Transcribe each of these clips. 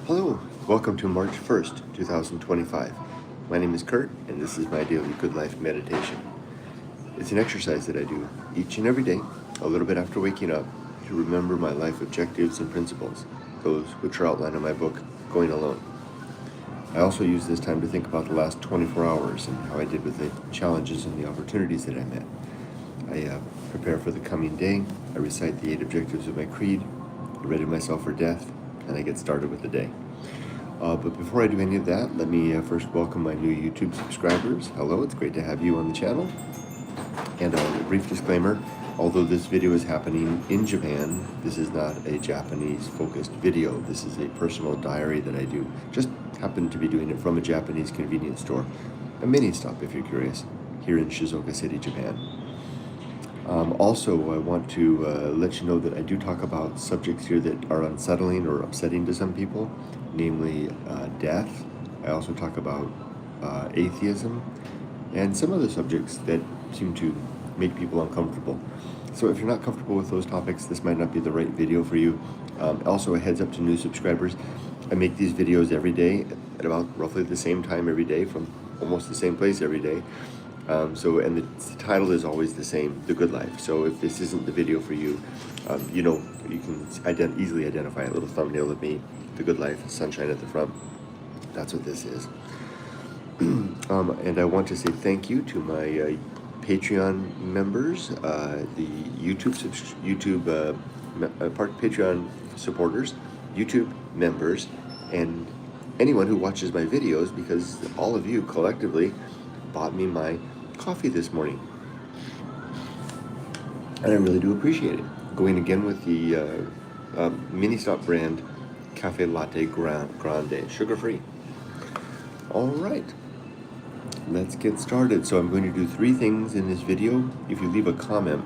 Hello, welcome to March 1st, 2025. My name is Kurt, and this is my daily Good Life meditation. It's an exercise that I do each and every day, a little bit after waking up, to remember my life objectives and principles, those which are outlined in my book, Going Alone. I also use this time to think about the last 24 hours and how I did with the challenges and the opportunities that I met. I prepare for the coming day, I recite the 8 objectives of my creed, I ready myself for death, and I get started with the day. But before I do any of that, let me first welcome my new YouTube subscribers. Hello, it's great to have you on the channel. And a brief disclaimer, although this video is happening in Japan, this is not a Japanese-focused video. This is a personal diary that I do. Just happen to be doing it from a Japanese convenience store, a mini stop if you're curious, here in Shizuoka City, Japan. Also, I want to let you know that I do talk about subjects here that are unsettling or upsetting to some people, namely death. I also talk about atheism and some other subjects that seem to make people uncomfortable. So if you're not comfortable with those topics, this might not be the right video for you. Also, a heads up to new subscribers, I make these videos every day at about roughly the same time every day from almost the same place every day. And the title is always the same, The Good Life. So if this isn't the video for you, you can easily identify a little thumbnail of me, The Good Life, sunshine at the front. That's what this is. And I want to say thank you to my Patreon members, the Patreon supporters, YouTube members, and anyone who watches my videos, because all of you collectively bought me my coffee this morning, and I really do appreciate it. Going again with the mini stop brand cafe latte grande, sugar-free. All right, let's get started. So I'm going to do 3 things in this video. If you leave a comment,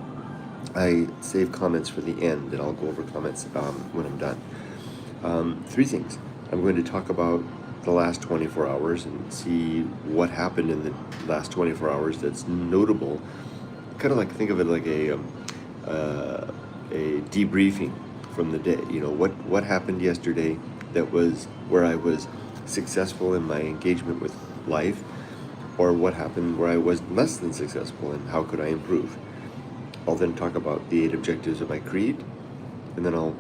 I save comments for the end, and I'll go over comments when I'm done. 3 things. I'm going to talk about the last 24 hours and see what happened in the last 24 hours that's notable. Kind of like, think of it like a debriefing from the day. You know, what happened yesterday that was where I was successful in my engagement with life, or what happened where I was less than successful, and how could I improve. I'll then talk about the 8 objectives of my creed, and then I'll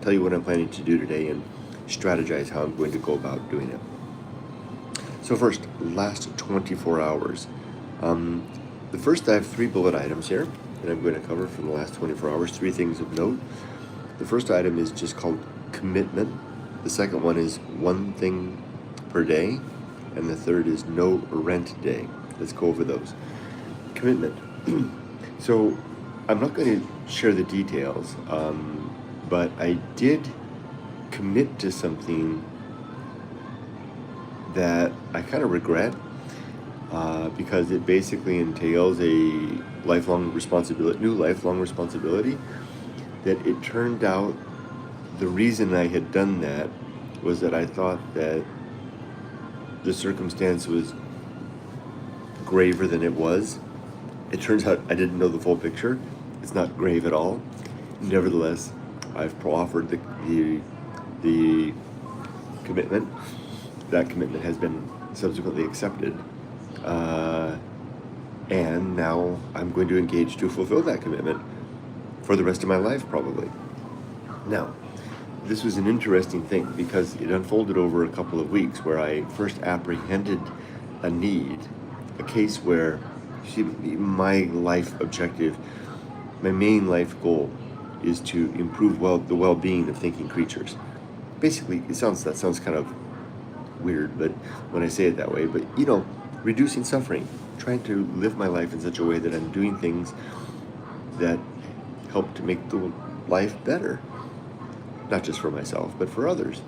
tell you what I'm planning to do today and strategize how I'm going to go about doing it. So first, last 24 hours. The first, I have 3 bullet items here that I'm going to cover from the last 24 hours, 3 things of note. The first item is just called commitment. The second one is 1 thing per day. And the third is no rent day. Let's go over those. Commitment. So I'm not going to share the details, but I did commit to something that I kind of regret, because it basically entails a lifelong responsibility, new lifelong responsibility, that it turned out the reason I had done that was that I thought that the circumstance was graver than it was. It turns out I didn't know the full picture. It's not grave at all. Nevertheless, I've offered the commitment. That commitment has been subsequently accepted. And now I'm going to engage to fulfill that commitment for the rest of my life, probably. Now, this was an interesting thing because it unfolded over a couple of weeks, where I first apprehended a need, a case where, you see, my life objective, my main life goal is to improve the well-being of thinking creatures. Basically, that sounds kind of weird, but when I say it that way, but reducing suffering, trying to live my life in such a way that I'm doing things that help to make the life better. Not just for myself, but for others.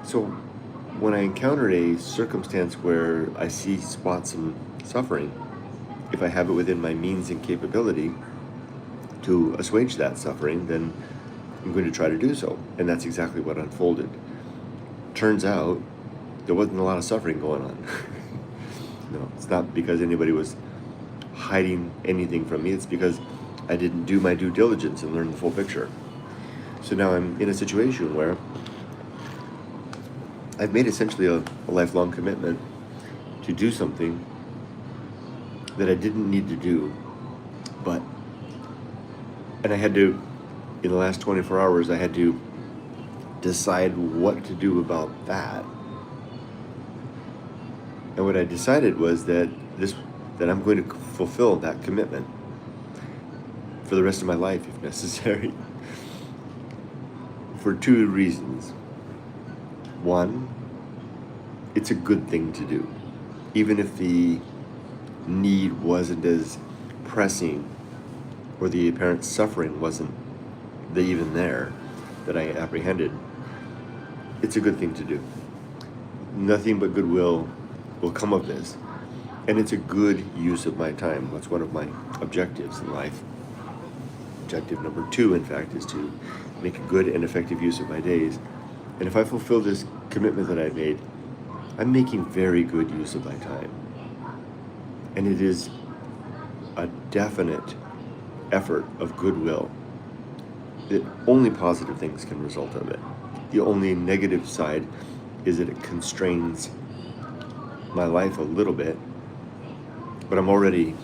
So when I encounter a circumstance where I see spots of suffering, if I have it within my means and capability to assuage that suffering, then I'm going to try to do so. And that's exactly what unfolded. Turns out there wasn't a lot of suffering going on. No, it's not because anybody was hiding anything from me. It's because I didn't do my due diligence and learn the full picture. So now I'm in a situation where I've made essentially a lifelong commitment to do something that I didn't need to do, and I had to, in the last 24 hours, I had to decide what to do about that. And what I decided was that I'm going to fulfill that commitment for the rest of my life, if necessary, for two reasons. One, it's a good thing to do, even if the need wasn't as pressing or the apparent suffering wasn't even there that I apprehended. It's a good thing to do. Nothing but goodwill will come of this. And it's a good use of my time. That's one of my objectives in life. Objective number 2, in fact, is to make a good and effective use of my days. And if I fulfill this commitment that I made, I'm making very good use of my time. And it is a definite effort of goodwill. That only positive things can result of it. The only negative side is that it constrains my life a little bit, but I'm already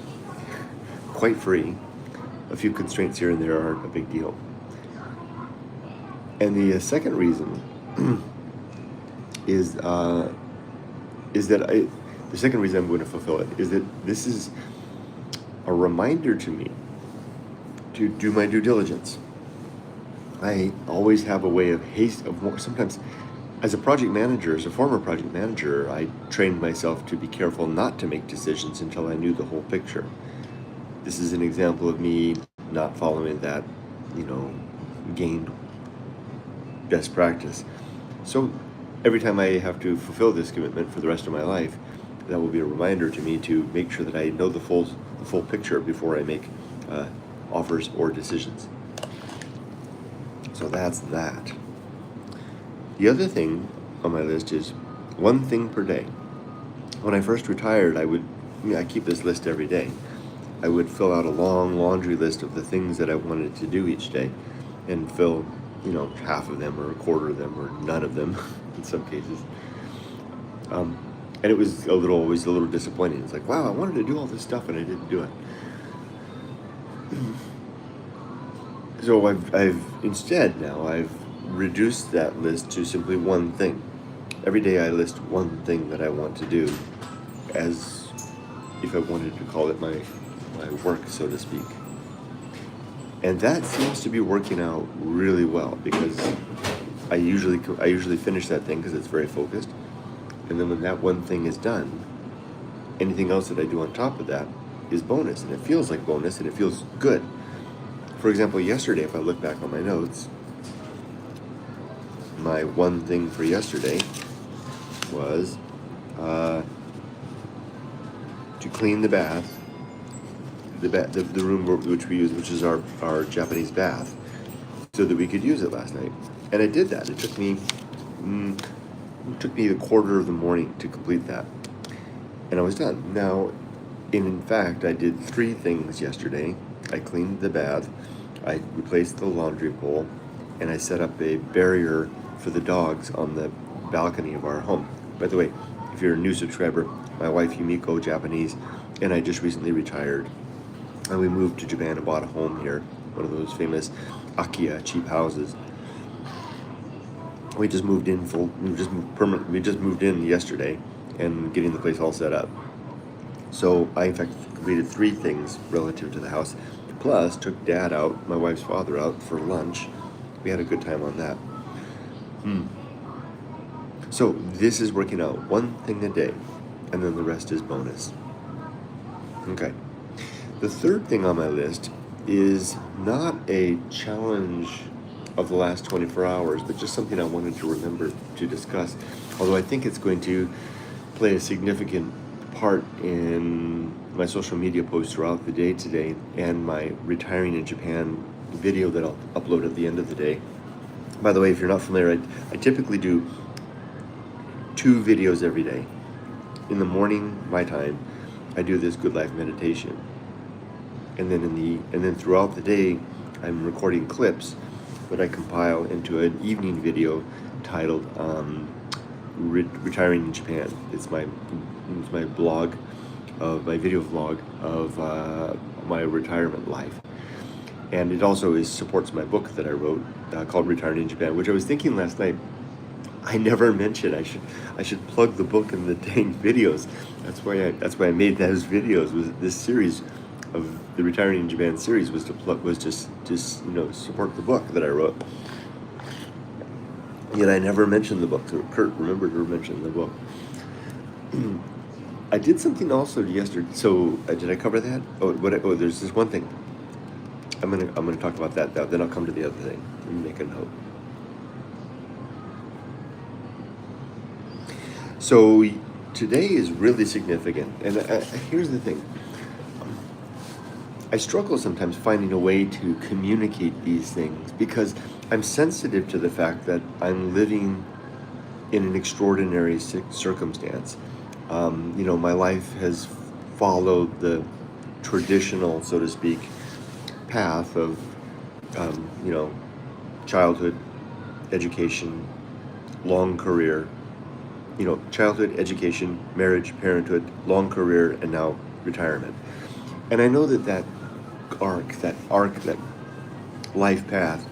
quite free. A few constraints here and there aren't a big deal. And the second reason is that the second reason I'm going to fulfill it is that this is a reminder to me to do my due diligence. I always have a way of sometimes as a project manager, as a former project manager, I trained myself to be careful not to make decisions until I knew the whole picture. This is an example of me not following that, gained best practice. So every time I have to fulfill this commitment for the rest of my life, that will be a reminder to me to make sure that I know the full picture before I make offers or decisions. So that's that. The other thing on my list is one thing per day. When I first retired, I keep this list every day. I would fill out a long laundry list of the things that I wanted to do each day and fill, half of them or a quarter of them or none of them in some cases. And it was always a little disappointing. It's like, wow, I wanted to do all this stuff and I didn't do it. So I've reduced that list to simply one thing. Every day I list one thing that I want to do, as if I wanted to call it my work, so to speak. And that seems to be working out really well, because I usually finish that thing because it's very focused. And then when that one thing is done, anything else that I do on top of that is bonus, and it feels like bonus, and it feels good. For example, yesterday, if I look back on my notes, my one thing for yesterday was to clean the bath, the room which we use, which is our Japanese bath, so that we could use it last night. And I did that. It took me the quarter of the morning to complete that, and I was done. Now, in fact, I did 3 things yesterday. I cleaned the bath, I replaced the laundry bowl, and I set up a barrier for the dogs on the balcony of our home. By the way, if you're a new subscriber, my wife Yumiko, Japanese, and I just recently retired. And we moved to Japan and bought a home here, one of those famous Akiya cheap houses. We just moved in We just moved in yesterday and getting the place all set up. So I, in fact, completed 3 things relative to the house, plus took Dad out, my wife's father, out for lunch. We had a good time on that. So this is working out, one thing a day, and then the rest is bonus. Okay. The third thing on my list is not a challenge of the last 24 hours, but just something I wanted to remember to discuss, although I think it's going to play a significant part in my social media posts throughout the day today, and my retiring in Japan video that I'll upload at the end of the day. By the way, if you're not familiar, I typically do 2 videos every day. In the morning, my time, I do this Good Life meditation, and then throughout the day, I'm recording clips that I compile into an evening video titled retiring in Japan. It's my blog, of my video vlog of my retirement life, and it also supports my book that I wrote called Retiring in Japan, which I was thinking last night I never mentioned. I should plug the book in the dang videos. That's why I made those videos. Was this series of the Retiring in Japan series was just support the book that I wrote. Yet I never mentioned the book. So Kurt remembered to mention the book. I did something also yesterday. So did I cover that? There's this one thing. I'm gonna talk about that. Then I'll come to the other thing. Let me make a note. So today is really significant, and here's the thing. I struggle sometimes finding a way to communicate these things because I'm sensitive to the fact that I'm living in an extraordinary circumstance. My life has followed the traditional, so to speak, path of, childhood, education, long career, childhood, education, marriage, parenthood, long career, and now retirement. And I know that life path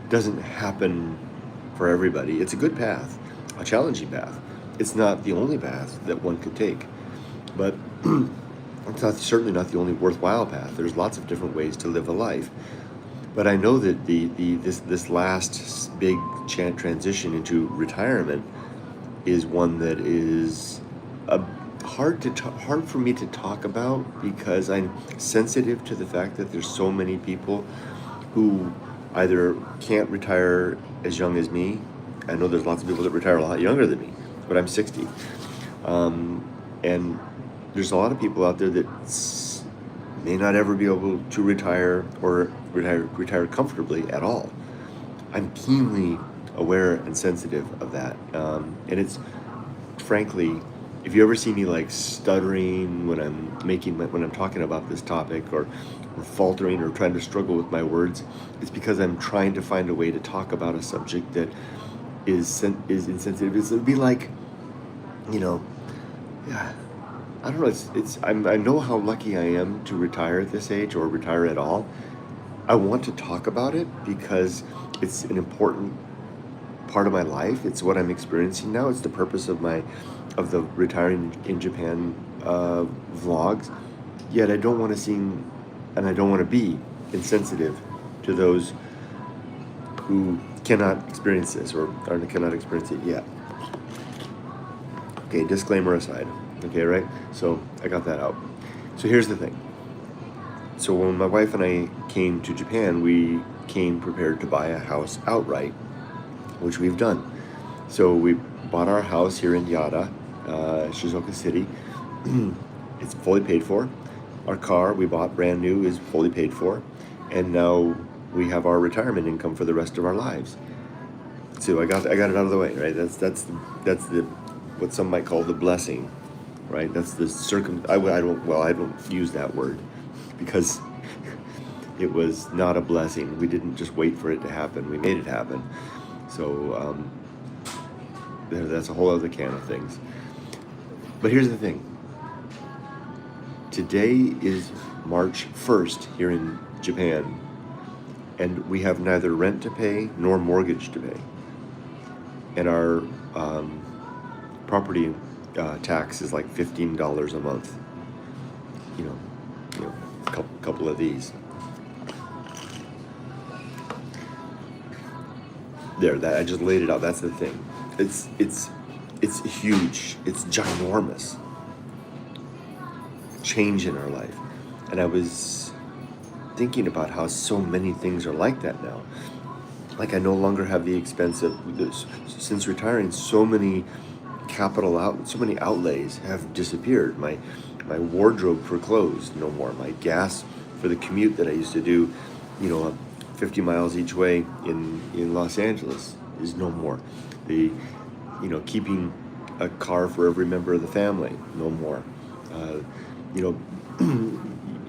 doesn't happen for everybody. It's a good path, a challenging path. It's not the only path that one could take, but it's certainly not the only worthwhile path. There's lots of different ways to live a life. But I know that this last big transition into retirement is one that is hard for me to talk about because I'm sensitive to the fact that there's so many people who either can't retire as young as me. I know there's lots of people that retire a lot younger than me, but I'm 60. And there's a lot of people out there that may not ever be able to retire or retire comfortably at all. I'm keenly aware and sensitive of that. And it's, frankly, if you ever see me like stuttering when I'm talking about this topic or faltering or trying to struggle with my words, it's because I'm trying to find a way to talk about a subject that is insensitive. It would be like, I don't know. I know how lucky I am to retire at this age or retire at all. I want to talk about it because it's an important part of my life. It's what I'm experiencing now. It's the purpose of the Retiring in Japan vlogs. Yet I don't want to seem, and I don't want to be insensitive to those who cannot experience this or cannot experience it yet. Okay, disclaimer aside. Okay, right? So I got that out. So here's the thing. So when my wife and I came to Japan, we came prepared to buy a house outright, which we've done. So we bought our house here in Yada, Shizuoka City. It's fully paid for. Our car we bought brand new is fully paid for. And now we have our retirement income for the rest of our lives. So I got it out of the way, right? That's the what some might call the blessing, right? That's the I don't use that word because it was not a blessing. We didn't just wait for it to happen. We made it happen. So that's a whole other can of things. But here's the thing. Today is March 1st here in Japan, and we have neither rent to pay nor mortgage to pay. And our property tax is like $15 a month. A couple of these. That I just laid it out. That's the thing. It's huge. It's ginormous. Change in our life. And I was thinking about how so many things are like that now. Like I no longer have the expense of this. Since retiring, so many outlays have disappeared. My wardrobe for clothes, no more. My gas for the commute that I used to do, 50 miles each way in Los Angeles is no more. The, keeping a car for every member of the family, no more.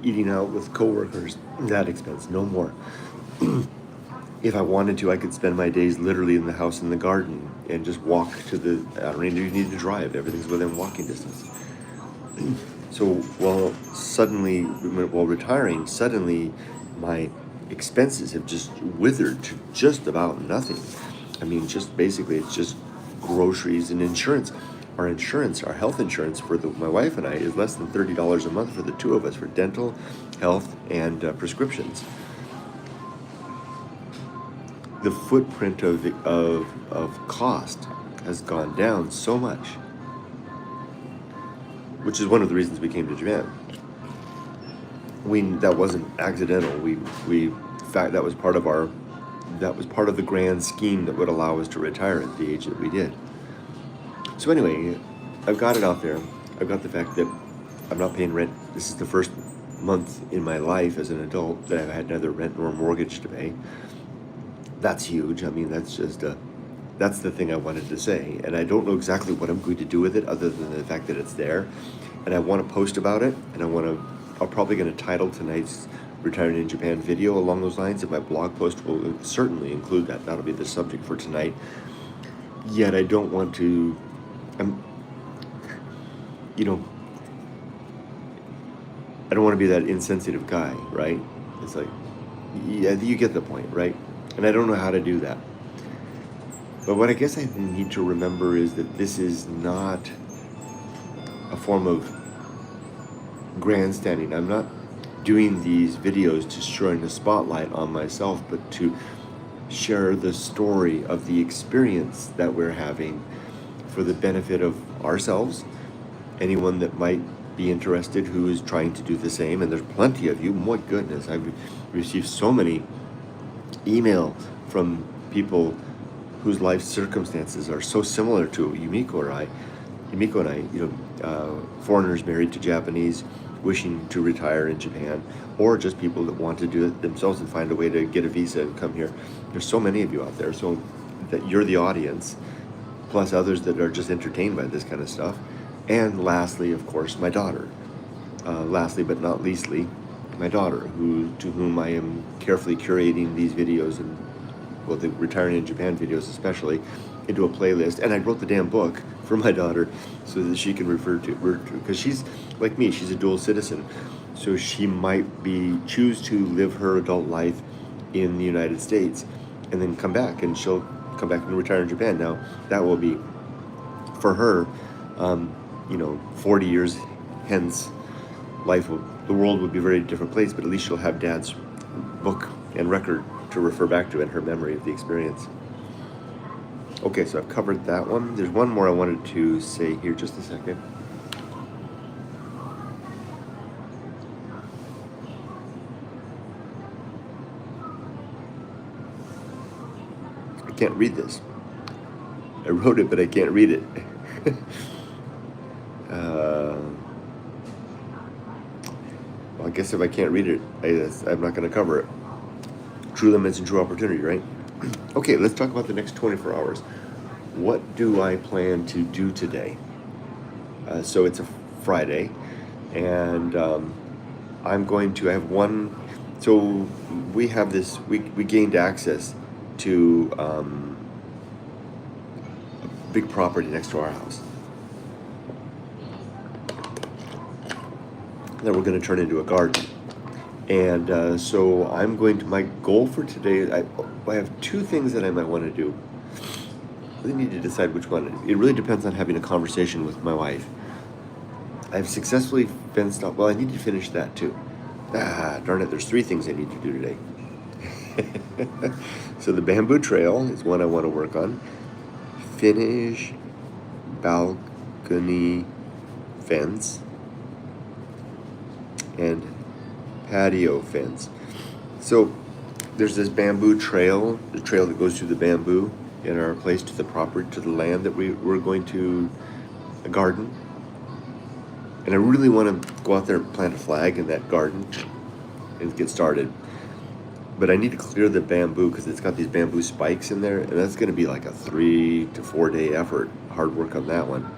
Eating out with coworkers, that expense, no more. If I wanted to, I could spend my days literally in the house in the garden and just walk to the, I don't even need to drive, everything's within walking distance. So while retiring, suddenly my expenses have just withered to just about nothing. I mean, just basically, it's just groceries and insurance. Our health insurance for my wife and I is less than $30 a month for the two of us for dental, health, and prescriptions. The footprint of cost has gone down so much, which is one of the reasons we came to Japan. That wasn't accidental. In fact, that was part of the grand scheme that would allow us to retire at the age that we did. So anyway, I've got it out there. I've got the fact that I'm not paying rent. This is the first month in my life as an adult that I've had neither rent nor mortgage to pay. That's huge. I mean, that's the thing I wanted to say. And I don't know exactly what I'm going to do with it other than the fact that it's there. And I want to post about it, and I'm probably going to title tonight's Retiring in Japan video along those lines, and my blog post will certainly include that. That'll be the subject for tonight. Yet I don't want to, I don't want to be that insensitive guy, right? It's like, yeah, you get the point, right? And I don't know how to do that. But what I guess I need to remember is that this is not a form of grandstanding. I'm not doing these videos to shine a spotlight on myself, but to share the story of the experience that we're having for the benefit of ourselves, anyone that might be interested who is trying to do the same, and there's plenty of you. My goodness, I've received so many email from people whose life circumstances are so similar to Yumiko and I, foreigners married to Japanese, wishing to retire in Japan, or just people that want to do it themselves and find a way to get a visa and come here. There's so many of you out there, so that you're the audience, plus others that are just entertained by this kind of stuff. And lastly, of course, my daughter. Lastly, but not leastly, my daughter, to whom I am carefully curating these videos, and the Retiring in Japan videos especially, into a playlist. And I wrote the damn book for my daughter so that she can refer to, because she's like me, she's a dual citizen. So she might choose to live her adult life in the United States and then come back, and she'll come back and retire in Japan. Now, that will be, for her, 40 years hence, the world would be a very different place, but at least she'll have Dad's book and record to refer back to in her memory of the experience. Okay, so I've covered that one. There's one more I wanted to say here, just a second. I can't read this. I wrote it, but I can't read it. Well, I guess if I can't read it, I'm not going to cover it. True limits and true opportunity, right? Okay, let's talk about the next 24 hours. What do I plan to do today? So it's a Friday, and I'm going to have one. So we have this. We gained access to a big property next to our house that we're going to turn into a garden. And so my goal for today, I have two things that I might want to do. I really need to decide which one. It really depends on having a conversation with my wife. I've successfully fenced off, I need to finish that too. Darn it, there's three things I need to do today. So the bamboo trail is one I want to work on. Finish balcony fence and patio fence. So there's this bamboo trail, the trail that goes through the bamboo in our place to the land that we're going to garden. And I really want to go out there and plant a flag in that garden and get started. But I need to clear the bamboo because it's got these bamboo spikes in there, and that's going to be like a 3 to 4 day effort. Hard work on that one.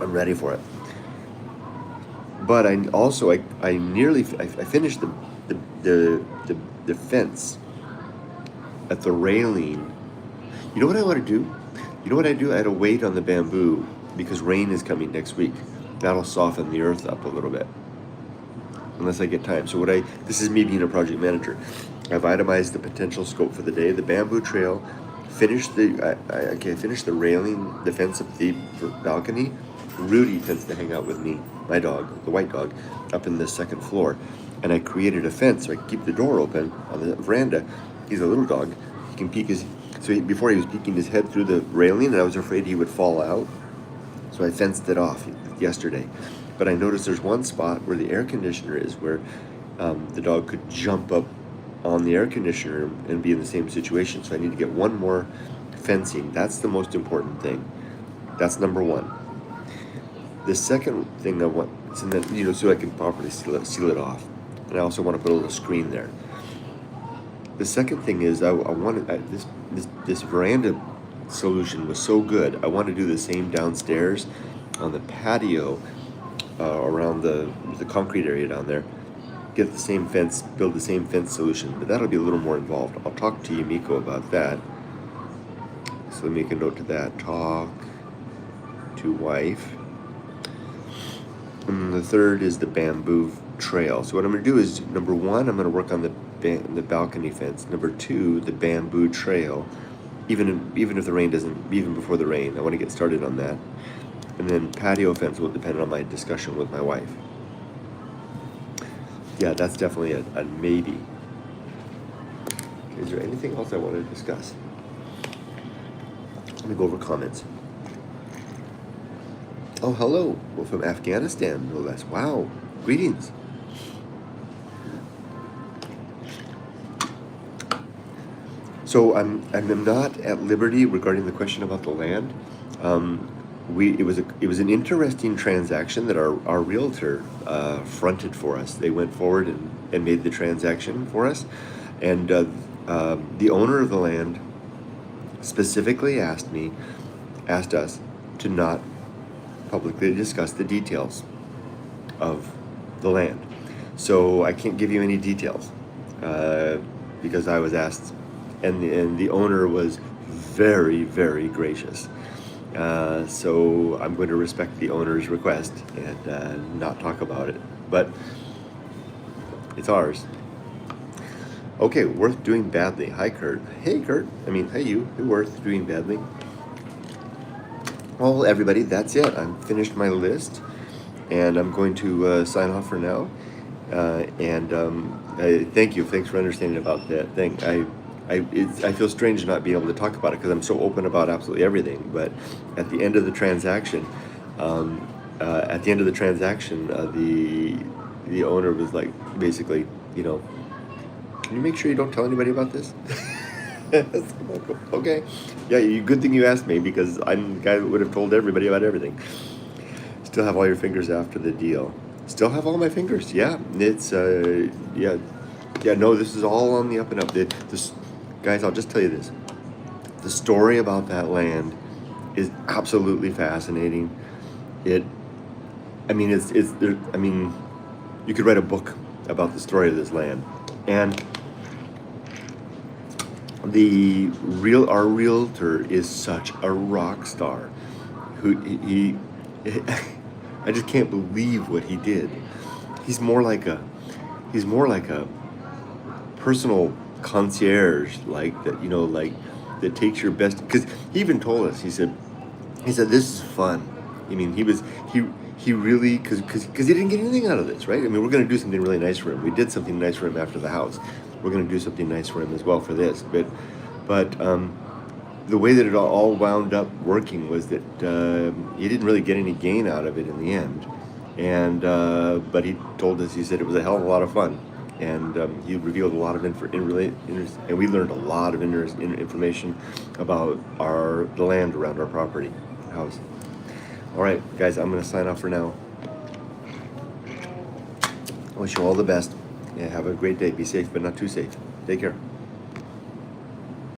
I'm ready for it. But I finished the fence at the railing. You know what I want to do? You know what I do? I had to wait on the bamboo because rain is coming next week. That'll soften the earth up a little bit, unless I get time. So this is me being a project manager. I've itemized the potential scope for the day. The bamboo trail, finished finished the railing, the fence of the balcony. Rudy tends to hang out with me, my dog, the white dog, up in the second floor. And I created a fence so I could keep the door open on the veranda. He's a little dog. He can peek before he was peeking his head through the railing, and I was afraid he would fall out. So I fenced it off yesterday. But I noticed there's one spot where the air conditioner is, where the dog could jump up on the air conditioner and be in the same situation. So I need to get one more fencing. That's the most important thing. That's number one. The second thing I want, so I can properly seal it off. And I also want to put a little screen there. The second thing is I wanted this veranda solution was so good. I want to do the same downstairs on the patio around the concrete area down there. Get the same fence, build the same fence solution, but that'll be a little more involved. I'll talk to Yumiko about that. So let me make a note to that. Talk to wife. And the third is the bamboo trail. So what I'm going to do is, number one, I'm going to work on the balcony fence. Number two, the bamboo trail. Even if the rain doesn't, even before the rain, I want to get started on that. And then patio fence will depend on my discussion with my wife. Yeah, that's definitely a maybe. Okay, is there anything else I want to discuss? Let me go over comments. Oh, hello. Well, from Afghanistan, no less. Wow. Greetings. So I'm not at liberty regarding the question about the land. It was an interesting transaction that our realtor fronted for us. They went forward and made the transaction for us, and the owner of the land specifically asked us to not publicly discuss the details of the land. So I can't give you any details because I was asked, and the owner was very, very gracious. So I'm going to respect the owner's request and not talk about it, but it's ours. Okay, worth doing badly. Hi, Kurt. Hey, Kurt. Hey, you. Worth doing badly. Well, everybody, that's it. I'm finished my list, and I'm going to sign off for now. Thank you. Thanks for understanding about that thing. I feel strange not being able to talk about it because I'm so open about absolutely everything. But at the end of the transaction, the owner was like, basically, can you make sure you don't tell anybody about this? Okay. Yeah, good thing you asked me, because I'm the guy that would have told everybody about everything. Still have all your fingers after the deal. Still have all my fingers. Yeah, it's no, this is all on the up and up. Guys, I'll just tell you this. The story about that land is absolutely fascinating. You could write a book about the story of this land. And our realtor is such a rock star. I just can't believe what he did. He's more like a personal concierge, that takes your best. Because he even told us, he said this is fun. He really, because he didn't get anything out of this, right? We're going to do something really nice for him. We did something nice for him after the house. We're going to do something nice for him as well for this. But the way that it all wound up working was that he didn't really get any gain out of it in the end. And but he told us, he said it was a hell of a lot of fun. And he revealed a lot of and we learned a lot of information about the land around our property house. All right, guys, I'm going to sign off for now. I wish you all the best. Yeah, have a great day. Be safe, but not too safe. Take care.